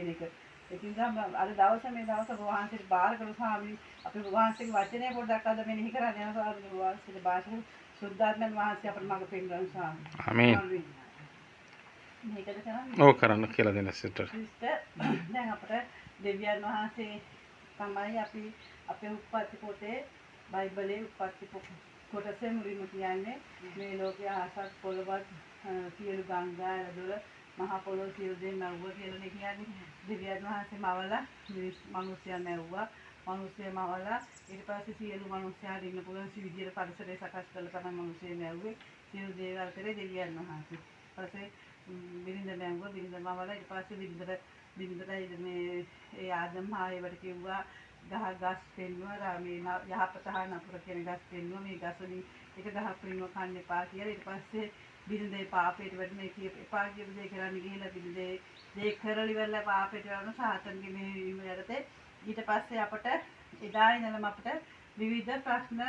කියන එක. ඉතින් අද දවසේ මේ දවස් වහන්සේට බාර කළ ස්වාමීන් අපේ වහන්සේගේ වචනේ පොඩ්ඩක් අද මෙනෙහි කරන්න යන ස්වාමීන් වහන්සේගේ භාෂාවෙන් සුද්ධාත්මයන් වහන්සේ අපට මඟ පෙන්වන ස්වාමීන්. ආමේන්. මේකද කරන්නේ? ඔව් කරන්න කියලා දෙන්න සිස්ටර්. දැන් අපිට දෙවියන් වහන්සේ තමයි අපි අපේ උප්පත්ති පොතේ බයිබලයේ උප්පත්ති කොටසේ මුලින්ම කියන්නේ මේ ලෝකයේ ආසත් පොළවත් සියලු ගංගා ඇලදොල මහා පොළොව සියලු දේ මැව්වා කියලා නේ කියන්නේ. දෙවියන් වහන්සේ මවලා මිනිස්සුන් මැව්වා. මිනිස්සු මවලා ඊට පස්සේ සියලු මිනිස්සුන්ට ඉන්න පුළුවන් විදියට පරිසරය සකස් කරලා තමයි මිනිස්සු මැව්වේ. සියලු දේවල් කරේ දෙවියන් වහන්සේ. ඊපස්සේ බිරිඳ මැව්වා. බිරිඳ මවලා ඊට පස්සේ බිරිඳට මේ ඒ ආදම් ආයෙවට කිව්වා ගස් පෙන්නුවා මේ යහපත හා නපුර කියන ගස් පෙන්නුවා මේ ගස් වලින් එක ගහක් පෙන්නුවා කන්න එපා කියලා. ඊට පස්සේ බිරිඳේ පාපයට වැඩ මේ එපා කියපු දේ කරන්න ගිහිල්ලා බිරිඳේ දේ කරලි වෙලා පාපයට යන සාතන්ගේ මේ වීම යටතේ ඊට පස්සේ අපට එදා ඉඳලම අපට විවිධ ප්‍රශ්න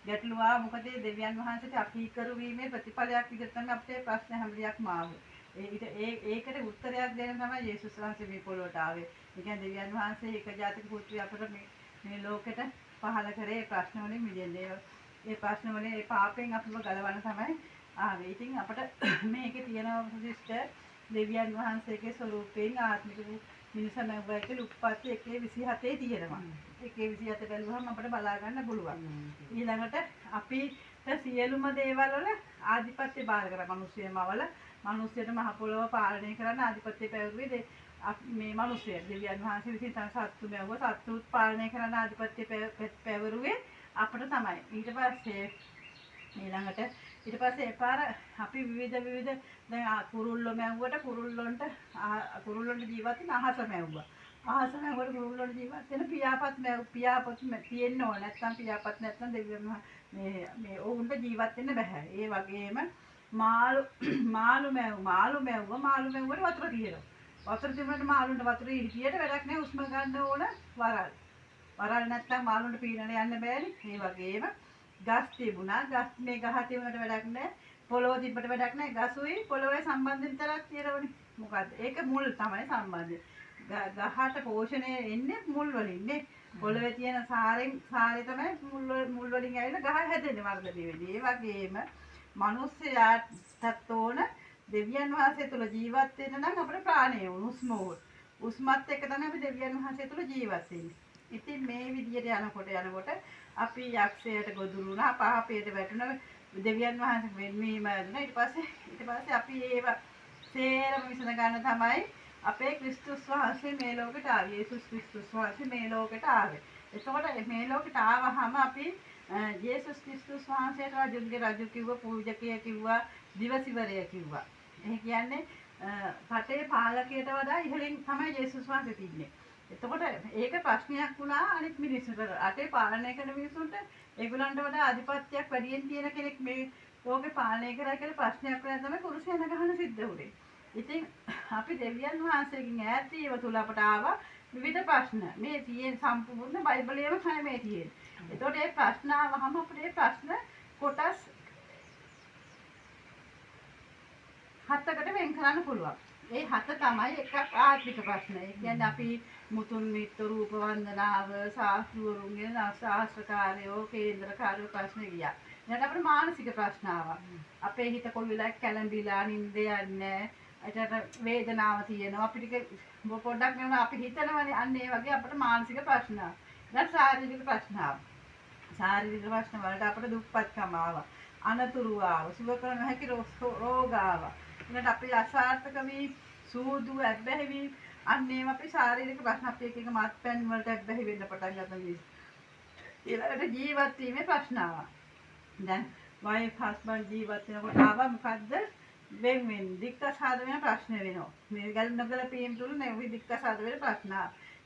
ගැටලු ආවා. මොකද දෙවියන් වහන්සේට අපි කරු වීමේ ප්‍රතිඵලයක් විදිහට තමයි අපේ ප්‍රශ්න හැම දෙයක්ම ආවේ. ඒකට උත්තරයක් දෙන්න තමයි යේසුස් වහන්සේ මේ පොළොවට ආවේ. ඒ කියන්නේ දෙවියන් වහන්සේ එක ජාතික පුත්‍රය අපට මේ ලෝකෙට පහළ කරේ ප්‍රශ්න වලින් මිදෙන්න. ඒ ප්‍රශ්න වලින් ඒ පාපයෙන් අපිව ගලවන්න තමයි ආවේ. ඉතින් අපට මේකේ තියෙන සිස්ටර් දෙවියන් වහන්සේගේ ස්වරූපයෙන් ආත්මික මිනිසම වගේ උප්පත්ති 1:27 තියෙනවා. 1:27 බැලුවම අපිට බලා ගන්න පුළුවන්. ඊළඟට අපිට සියලුම දේවල් වල ආධිපත්‍ය බාර කරා මිනිස්සුමවල මිනිස්සුන්ට මහ පොළොව පාලනය කරන්න ආධිපත්‍ය පැවරුවේ මේ මිනිස්සු දෙවියන් වහන්සේ විසින් තමයි සත්තු මැව්වා. සත්තුත් පාලනය කරන්න ආධිපත්‍ය පැවරුවේ අපිට තමයි. ඊට පස්සේ ඊළඟට එපාර අපි විවිධ දැන් කුරුල්ලෝ මැව්වට කුරුල්ලොන්ට ජීවත් වෙන අහස මැව්වා. අහස මැව්වට කුරුල්ලොන්ට ජීවත් වෙන පියාපත් තියෙන්න ඕන. නැත්නම් පියාපත් නැත්නම් දෙවියන් මේ ඔවුන්ට ජීවත් වෙන්න බෑ. ඒ වගේම මාළු මැව්වට වතුර තියෙනවා. වතුර තිබුණාට මාළුන්ට වතුරේ හිටියට වැඩක් නැහැ. උස්ම ගන්න ඕන වරල් නැත්නම් මාළුන්ට පීනන යන්න බෑනේ. ඒ වගේම ගස් තිබුණා. මේ ගහ තිබුණාට වැඩක් නැහැ. පොළොව තිබ්බට වැඩක් නැහැ. ගසුයි පොළොවේ සම්බන්ධ විතරක් තියෙනවනේ. මොකද්ද? ඒක මුල් තමයි සම්බන්ධය. ගහට පෝෂණය එන්නේ මුල් වලින් නේ. පොළොවේ තියෙන සාරය තමයි මුල් වලින් ඇවිල්ලා ගහ හැදෙන්නේ වර්ධනය වෙන්නේ. ඒ වගේම මිනිස්යාටත් ඕන දෙවියන් වහන්සේ තුල ජීවත් වෙන්න නම් අපේ ප්‍රාණය උස්මත් එක්ක තමයි අපි දෙවියන් වහන්සේ තුල ජීවත් වෙන්නේ. ඉතින් මේ විදියට යනකොට අපි යක්ෂයට ගොදුරු වුණා, පාපයට වැටුණා, දෙවියන් වහන්සේ වෙන්වීම දුන්නා. ඊට පස්සේ අපි ඒව සේරම විසඳ ගන්න තමයි අපේ ක්‍රිස්තුස් වහන්සේ මේ ලෝකෙට ආවේ. යේසුස් ක්‍රිස්තුස් වහන්සේ මේ ලෝකෙට ආවේ. එතකොට මේ ලෝකෙට ආවහම අපි යේසුස් ක්‍රිස්තුස් වහන්සේට රජුගේ රජු කිව්වා, පූජකයා කිව්වා, දිවසිවරය කිව්වා. ඒ කියන්නේ රටේ පාලකයට වඩා ඉහළින් තමයි යේසුස් වහන්සේ තින්නේ. එතකොට ඒක ප්‍රශ්නයක් වුණා අනිත් මිනිස්සුන්ට. රටේ පාලනය කරන මිනිස්සුන්ට ඒගොල්ලන්ට වඩා ආධිපත්‍යයක් වැඩියෙන් තියෙන කෙනෙක් මේ ලෝකේ පාලනය කරා කියලා ප්‍රශ්නයක් වුණා තමයි කුරුසයන ගහන සිද්ධ වුනේ. ඉතින් අපි දෙවියන් වහන්සේගෙන් ඈත් වීම තුල අපට ආවා විවිධ ප්‍රශ්න. මේ තියෙන සම්පූර්ණ බයිබලයේම තමයි මේ තියෙන්නේ. එතකොට මේ ප්‍රශ්න ආවහම අපිට මේ ප්‍රශ්න කොටස් 7කට වෙන් කරන්න පුළුවන්. ඒ 7 තමයි එකක් ආර්ථික ප්‍රශ්න. ඒ කියන්නේ අපි මුතුන් මිත්තු රූප වන්දනාව ශාස්ත්‍රවරුන්ගේ ශාස්ත්‍රකාරයෝ කේන්ද්‍රකාරයෝ ප්‍රශ්න ගියා. ඊට අපිට මානසික ප්‍රශ්න ආවා. අපේ හිත කොයි වෙලාවක කැළඹිලා නිින්ද යන්නේ. ඒකට වේදනාව තියෙනවා. අපිට පොඩ්ඩක් නෙවෙයි අපි හිතනවනේ අන්න ඒ වගේ අපිට මානසික ප්‍රශ්න ආවා. ඊට ශාරීරික ප්‍රශ්න ආවා. ශාරීරික ප්‍රශ්න වලට අපිට දුක්පත්කම ආවා. අනතුරු ආවා. සුව කර නොහැකි රෝග ආවා. ඊට අපි අසාර්ථක වී සූදු ඇබ්බැහි වී අන්න ඒව අපි ශාරීරික ප්‍රශ්න අපි එක මත්පැන් වලට ඇබ්බැහි වෙන්න පටන් ගත්තා මේ. ඊළඟට ජීවත් වීමේ ප්‍රශ්න ආවා. දැන් වයිෆ් හස්බන්ඩ් ජීවත් වෙනකොට ආවා මොකද්ද? වෙන් දික්කසාද වෙන ප්‍රශ්න වෙනවා. මේ ගැළපීම් තුල නෙවෙයි දික්කසාද වෙන ප්‍රශ්න.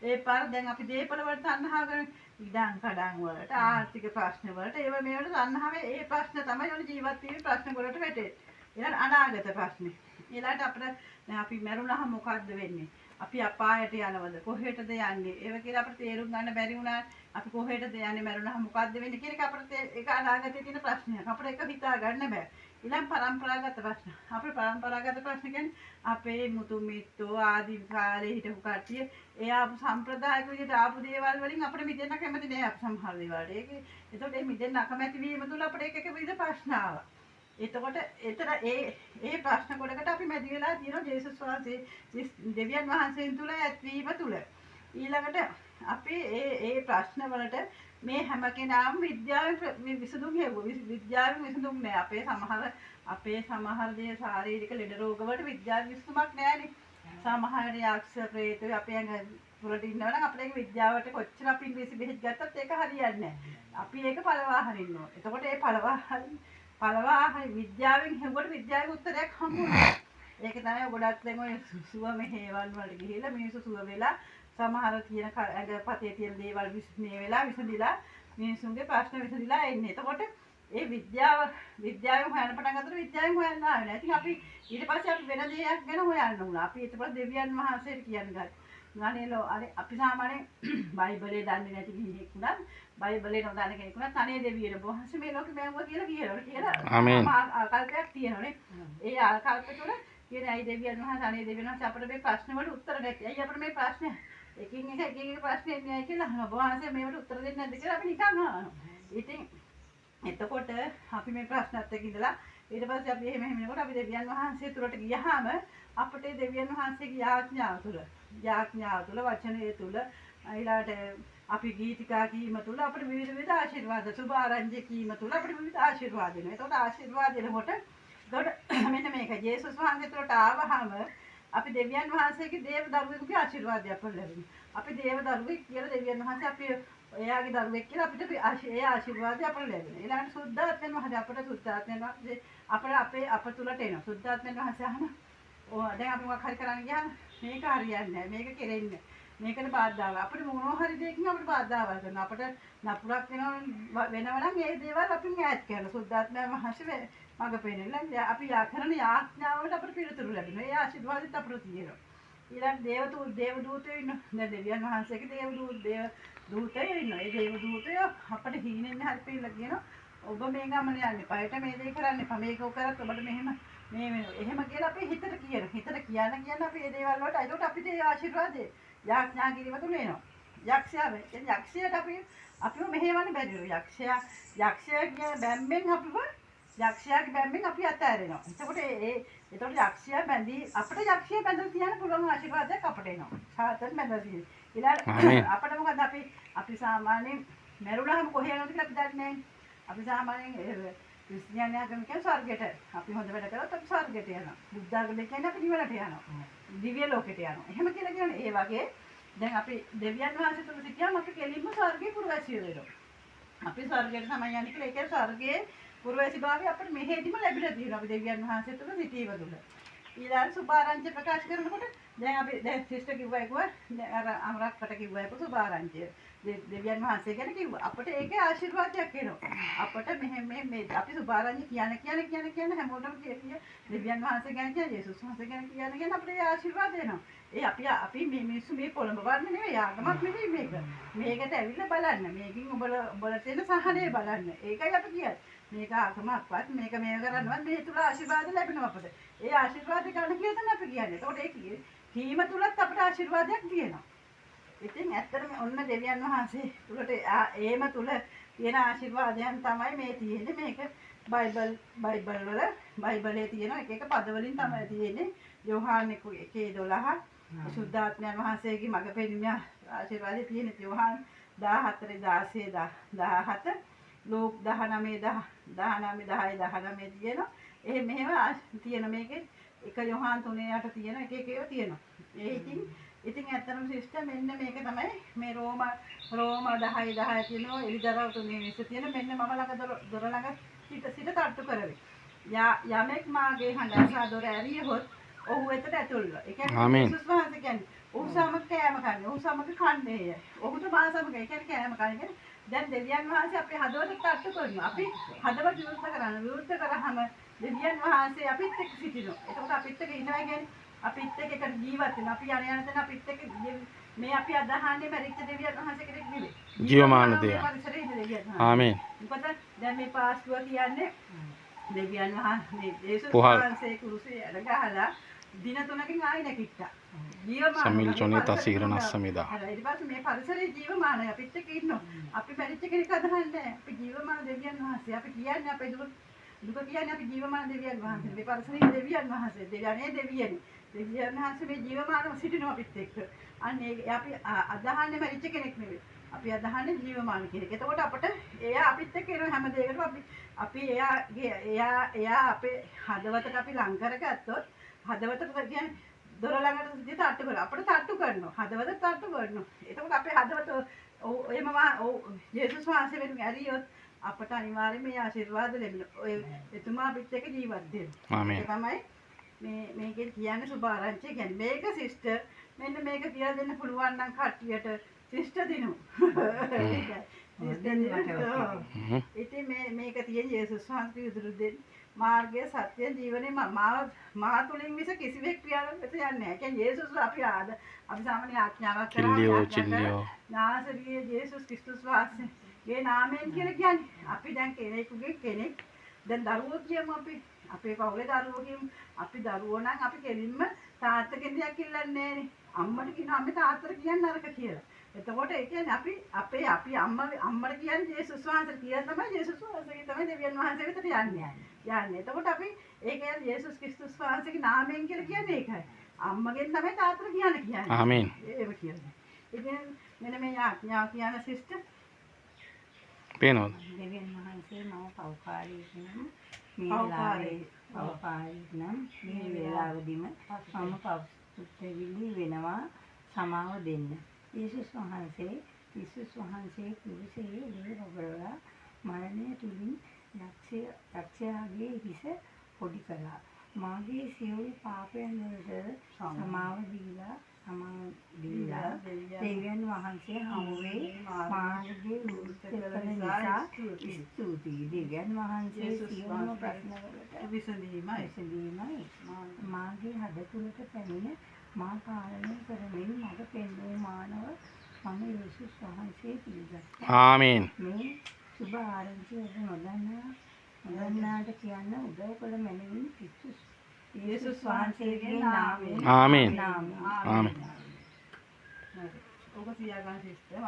ඒ පාර දැන් අපි දේපල වලට අන්නහාගෙන ඉඩම් කඩම් වලට ආර්ථික ප්‍රශ්න වලට ඒව මේවට අන්නහාවේ ඒ ප්‍රශ්න තමයි ඔය ජීවත් වීමේ ප්‍රශ්න වලට වැටෙන්නේ. ඊළඟ අනාගත ප්‍රශ්නේ. ඊළඟට අපිට දැන් අපි මැරුණාම මොකද්ද වෙන්නේ? අපි අපායට යනවද? කොහෙටද යන්නේ? ඒව කියලා අපිට තේරුම් ගන්න බැරි වුණා. අපි කොහෙටද යන්නේ? මැරුණාම මොකද්ද වෙන්නේ කියන එක අපිට ඒක අනාගතයේ තියෙන ප්‍රශ්නයක්. අපිට ඒක හිතා ගන්න බෑ. ඊළඟ පරම්පරාගත ප්‍රශ්න. අපේ පරම්පරාගත ප්‍රශ්න කියන්නේ අපේ මුතු මිත්තෝ ආදි කාලේ හිටපු කට්ටිය ඒ ආපු සම්ප්‍රදායික විදිහට ආපු දේවල් වලින් අපිට මිදෙන්න කැමති නෑ අපි සමහර දේවල්. ඒතකොට මේ මිදෙන්න අකමැති වීම තුළ අපිට එක විවිධ ප්‍රශ්න ආවා. එතකොට ඒ ප්‍රශ්න ගොඩකට අපි මැදි වෙලා තියෙනවා ජේසුස් වහන්සේ දෙවියන් වහන්සේන් තුල ඇත්වීම තුල. ඊළඟට අපි ඒ ප්‍රශ්න වලට මේ හැම කෙනාම විද්‍යාවෙන් විසඳුම් හේවුවා. විද්‍යාවෙන් විසඳුම් නෑ. අපේ සමහර දේ ශාරීරික ලෙඩ රෝග වලට විද්‍යාව විසඳුමක් නෑනේ. සමහර යක්ෂ ප්‍රේත අපේ ඇඟ වලට ඉන්නවා නම් අපිට ඒක විද්‍යාවට කොච්චර අපි ඉංග්‍රීසි බෙහෙත් ගත්තත් ඒක හරියන්නේ නෑ. අපි ඒක පළවා හරින්න ඕනේ. එතකොට ඒ පළවා හරි විද්‍යාවෙන් හෙව්වට විද්‍යාවේ උත්තරයක් හම්බුනේ. ඒක තමයි ගොඩක් දැන් ඔය සුව මෙහෙවන් වලට ගිහිල්ලා මිනිස්සු සුව වෙලා සමහර තියෙන ඇඟ පතේ තියෙන දේවල් විශ්නේ වෙලා විසඳිලා මිනිස්සුන්ගේ ප්‍රශ්න විසඳිලා එන්නේ. එතකොට ඒ විද්‍යාවෙන් හොයන්න පටන් ගත්තොත් විද්‍යාවෙන් හොයන්න ආවේ නැහැ. ඉතින් අපි ඊට පස්සේ අපි වෙන දෙයක් ගැන හොයන්න උනා. අපි ඊට පස්සේ දෙවියන් වහන්සේට කියන්නේ ගානේලෝ අපි සාමාන්‍යයෙන් බයිබලේ දන්නේ නැති කෙනෙක් උනත් බයිබලේ නොදන්න කෙනෙක් උනත් අනේ දෙවියන් වහන්සේ මේ ලෝකෙ මෑවුවා කියලා කියනවා. ආමේන්. ආකල්පයක් තියෙනවනේ. ඒ ආකල්ප තුළ කියන අය දෙවියන් වහන්සේ අනේ දෙවියන් වහන්සේ අපිට මේ ප්‍රශ්න වලට උත්තර නැති. අයිය අපිට මේ ප්‍රශ්න එකින් එක ප්‍රශ්න එන්නේ නැහැ කියලා අහනවා. වහන්සේ මේවට උත්තර දෙන්නේ නැද්ද කියලා අපි නිකන් අහනවා. ඉතින් එතකොට අපි මේ ප්‍රශ්නත් එක්ක ඉඳලා ඊට පස්සේ අපි එහෙම වෙනකොට අපි දෙවියන් වහන්සේ තුරට ගියාම අපිට දෙවියන් වහන්සේගේ යාඥාව තුළ වචනය තුළ ඊළාට අපි ගීතිකා කීම තුළ අපිට විවිධ ආශිර්වාද සුභ ආරංචි කීම තුළ අපිට විවිධ ආශිර්වාද දෙනවා. ඒකට ආශිර්වාද දෙනකොට මෙන්න මේක ජේසුස් වහන්සේ තුරට ආවහම අපි දෙවියන් වහන්සේගේ දේව දරුවෙකුගේ ආශිර්වාදයක් අපිට ලැබෙනවා. අපි දේව දරුවෙක් කියලා දෙවියන් වහන්සේ අපි එයාගේ දරුවෙක් කියලා අපිට ඒ ආශිර්වාදය අපිට ලැබෙනවා. ඊළඟට සුද්ධාත්මයන් වහන්සේ අපට සුද්ධාත්මයන් වහන්සේ අප තුලට එනවා. සුද්ධාත්මයන් වහන්සේ අහන දැන් අපි මොකක් හරි කරන්න ගියාම මේක හරියන්නේ නැහැ. මේක කෙරෙන්නේ මේකට බාධාවක්. අපිට මොනවා හරි දෙයකින් අපිට බාධාවක් කරනවා. අපිට නපුරක් වෙනවා නම් ඒ දේවල් අපි ඈත් කරනවා. සුද්ධාත්මයන් වහන්සේ මඟ පෙන්නලා අපි කරන යාඥාවට අපිට පිළිතුරු ලැබෙනවා. ඒ ආශිර්වාදෙත් අපිට තියෙනවා. ඊළඟ දේව දූතයෝ ඉන්නවා. දැන් දෙවියන් වහන්සේගේ දේව දූතයෝ ඉන්නවා. ඒ දේව දූතයෝ අපිට හීනෙන් හරි පිළිලා කියනවා ඔබ මේ ගමන යන්න එපා. ඒට මේ දේ කරන්න එපා. මේක කරත් ඔබට මෙහෙම මේ වෙනවා. එහෙම කියලා අපි හිතට කියන. හිතට කියන අපි මේ දේවල් වලට ඒකට අපිට ඒ ආශිර්වාදේ යාඥා කිරීම තුල එනවා. යක්ෂයාට අපිව මෙහෙවන්න බැරිලු. යක්ෂයා යක්ෂයාගේ බැම්මෙන් අපි අතහැරෙනවා. එතකොට යක්ෂයා බැඳී අපිට යක්ෂයා බැඳලා තියන්න පුළුවන් ආශිර්වාදයක් අපිට එනවා. සාතන් බැඳලා තියෙන. ඊළඟ අපිට මොකද අපි සාමාන්‍යයෙන් මරුණාම කොහේ යනවද කියලා අපි දන්නේ නැහැ. අපි සාමාන්‍යයෙන් ක්‍රිස්තියානි ආගමිකයන් ස්වර්ගයට අපි හොඳ වැඩ කරොත් අපි ස්වර්ගයට යනවා. බුද්ධ ආගම කියන්නේ අපි නිවනට යනවා. දිව්‍ය ලෝකෙට යනවා. එහෙම කියලා කියන්නේ ඒ වගේ දැන් අපි දෙවියන් වහන්සේ තුල සිටියාම අපි කෙලින්ම ස්වර්ගේ පුරවැසියෝ වෙනවා. අපි ස්වර්ගයට තමයි යන්නේ කියලා ඒකේ ස්වර්ගයේ පුරවැසිභාවය අපිට මෙහෙදිම ලැබිලා තියෙනවා. අපි දෙවියන් වහන්සේ තුල සිටීම තුල. ඊළඟ සුභාරංචි ප්‍රකාශ කරනකොට දැන් සිස්ටර් කිව්වා අර අමරක්කට කිව්වා සුභාරංචි දෙවියන් වහන්සේ ගැන කිව්වා. අපිට ඒකේ ආශිර්වාදයක් එනවා. අපිට මේ අපි සුභාරංචි කියන හැමෝටම කියන්නේ දෙවියන් වහන්සේ ගැන කියන යේසුස් වහන්සේ ගැන කියන අපිට ඒ ආශිර්වාද එනවා. ඒ අපි මේ මිනිස්සු මේ පොළඹ වර්ණ නෙවෙයි ආගමක් නෙවෙයි මේක. මේකට ඇවිල්ලා බලන්න. මේකින් ඔබලා තියෙන සහනය බලන්න. ඒකයි අපි කියන්නේ. මේක ආගමක්වත් මේක කරන්නවත් මේ තුල ආශිර්වාද ලැබෙනවා අපිට. ඒ ආශිර්වාද ගන්න කියලා තමයි අපි කියන්නේ. ඒකට ඒ කීම තුලත් අපිට ආශිර්වාදයක් තියෙනවා. ඉතින් ඇත්තටම ඔන්න දෙවියන් වහන්සේ තුලට ඒම තුල තියෙන ආශිර්වාදයන් තමයි මේ තියෙන්නේ. මේක බයිබලයේ තියෙන එක පද වලින් තමයි තියෙන්නේ. යෝහාන් 1:12 සුද්ධාත්මයන් වහන්සේගේ මඟ පෙන්වීම ආශිර්වාදයේ තියෙන යෝහාන් 14:16 ලෝක 19:10 තියෙනවා. මෙහෙම තියෙන මේකේ එක යෝහාන් 3:8 තියෙන එක ඒවා තියෙනවා. ඉතින් ඇත්තටම සිස්ටර් මෙන්න මේක තමයි මේ රෝම 10:10 තියෙනවා. එලිදරව් 3:20 තියෙන මෙන්න මම ළඟ දොර ළඟ සිට තට්ටු කරවේ. යමෙක් මාගේ හඬ අසා දොර ඇරියහොත් ඔහු එතට ඇතුල් වෙනවා. ඒ කියන්නේ යේසුස් වහන්සේ කියන්නේ ඔහු සමග කෑම කන්නේ. ඔහු සමග කන්නේය. ඔහුට මා සමග ඒ කියන්නේ කෑම කන්නේ. දැන් දෙවියන් වහන්සේ අපේ හදවතට තට්ටු කරනවා. අපි හදවත විරුද්ධ කරාම දෙවියන් වහන්සේ අපිත් එක්ක සිටිනවා. එතකොට අපිත් එක්ක ඉන්නවා කියන්නේ අපිත් එක්ක එකට ජීවත් වෙනවා. අපි යන තැන අපිත් එක්ක මේ අපි අදහන්නේ මරිච්ච දෙවියන් වහන්සේ කෙනෙක් නෙවෙයි. ජීවමාන දෙවියන්. ආමේන්. මොකද දැන් මේ පාස්තුව කියන්නේ දෙවියන් වහන්සේ යේසුස් Puhal. වහන්සේ කුරුසේ ඇද ගහලා දින 3කින් ආයෙ නැගිට්ටා. ජීවමාන. Samil Jonita Sihirana Samida. ඊට පස්සේ මේ පරිසරයේ ජීවමානයි අපිත් එක්ක ඉන්නවා. අපි මැරිච්ච කෙනෙක් අදහන්නේ අපි ජීවමාන දෙවියන් වහන්සේ. අපි කියන්නේ අපේ දුක කියන්නේ අපි ජීවමාන දෙවියන් වහන්සේ. මේ පරිසරයේ දෙවියන් වහන්සේ. දෙවියනේ දෙවියනේ. දෙවියන් වහන්සේ මේ ජීවමානව සිටිනවා අපිත් එක්ක. අන්න ඒ අපි අදහන්නේ මැරිච්ච කෙනෙක් නෙවෙයි. අපි අදහන්නේ ජීවමාන කෙනෙක්. එතකොට අපිට එයා අපිත් එක්ක එන හැම දෙයකටම අපි එයා අපේ හදවතට අපි ලං කරගත්තොත් හදවතට කියන්නේ දොර ළඟට සිටි තට්ටු කරලා අපිට තට්ටු කරනවා. හදවත තට්ටු කරනවා. එතකොට අපේ හදවත යේසුස් වහන්සේ වෙනුවෙන් ඇරියොත් අපට අනිවාර්යයෙන් මේ ආශිර්වාද ලැබෙනවා. ඔය එතුමා අපිත් එක්ක ජීවත් වෙනවා. ආමේන්. ඒක තමයි මේකෙන් කියන්නේ සුභාරංචිය කියන්නේ. මේක සිස්ටර් මෙන්න මේක කියලා දෙන්න පුළුවන් නම් කට්ටියට සිස්ටර් දිනු. ඉතින් මේක තියෙන යේසුස් වහන්සේ උදුරු දෙන්න මාර්ගය සත්‍ය ජීවනේ මා තුලින් මිස කිසිවෙක් ක්‍රියාවක් වෙත යන්නේ නැහැ. කියන්නේ යේසුස් අපි සාමාන්‍ය ආඥාවක් කරා නාසරියේ යේසුස් ක්‍රිස්තුස් වහන්සේගේ නාමයෙන් කියලා කියන්නේ. අපි දැන් කෙනෙක් දැන් දරුවෝ කියමු අපේ පවුලේ දරුවෝ කියමු. අපි දරුවෝ නම් අපි කෙලින්ම තාත්තගෙන් දෙයක් ඉල්ලන්නේ නැහනේ. අම්මට කියනවා අම්මේ තාත්තට කියන්නේ නරක කියලා. එතකොට ඒ කියන්නේ අපි අම්මට කියන්නේ යේසුස් වහන්සේට කියලා තමයි යේසුස් වහන්සේගේ තමයි දෙවියන් වහන්සේ වෙතට යන්නේ. එතකොට අපි ඒ කියන්නේ යේසුස් ක්‍රිස්තුස් වහන්සේගේ නාමයෙන් කියලා කියන්නේ ඒකයි. අම්මගෙන් තමයි තාත්තට කියන්නේ. ආමේන්. ඒක කියන්නේ. ඉතින් මෙන්න මේ ආඥාව කියන සිස්ටර් පේනවද? දෙවියන් වහන්සේ මම පෞකාරී නම් මේ වෙලාවෙදිම මම පෞත්‍ත්‍රවිලි වෙනවා සමාව දෙන්න. යේසුස් වහන්සේ කුරුසේ ලේ රොබරලා මරණය තුලින් යක්ෂයාගේ හිස පොඩි කළා. මාගේ සියලු පාපයන් වලට සමාව දීලා දෙවියන් වහන්සේ හමුවේ මාර්ගයේ උත්තර නිසා ස්තුතියි. දෙවියන් වහන්සේ සියලුම ප්‍රශ්නවලට විසඳීමයි මාගේ හදතුලට පැමිණ මා පාලනය කරමින් මඟ පෙන්වූ මානව මම යේසුස් වහන්සේ පිළිගත්තා. ආමේන්. මේ සුභ ආරංචිය නොදන්නාට කියන්න උදව් කළ මැනවින් ක්‍රිස්තුස් යේසුස් වහන්සේගේ නාමයෙන් ආමේන්. ආමේන්. ආමේන්. ඔබ තියාගන්න සිස්ටර්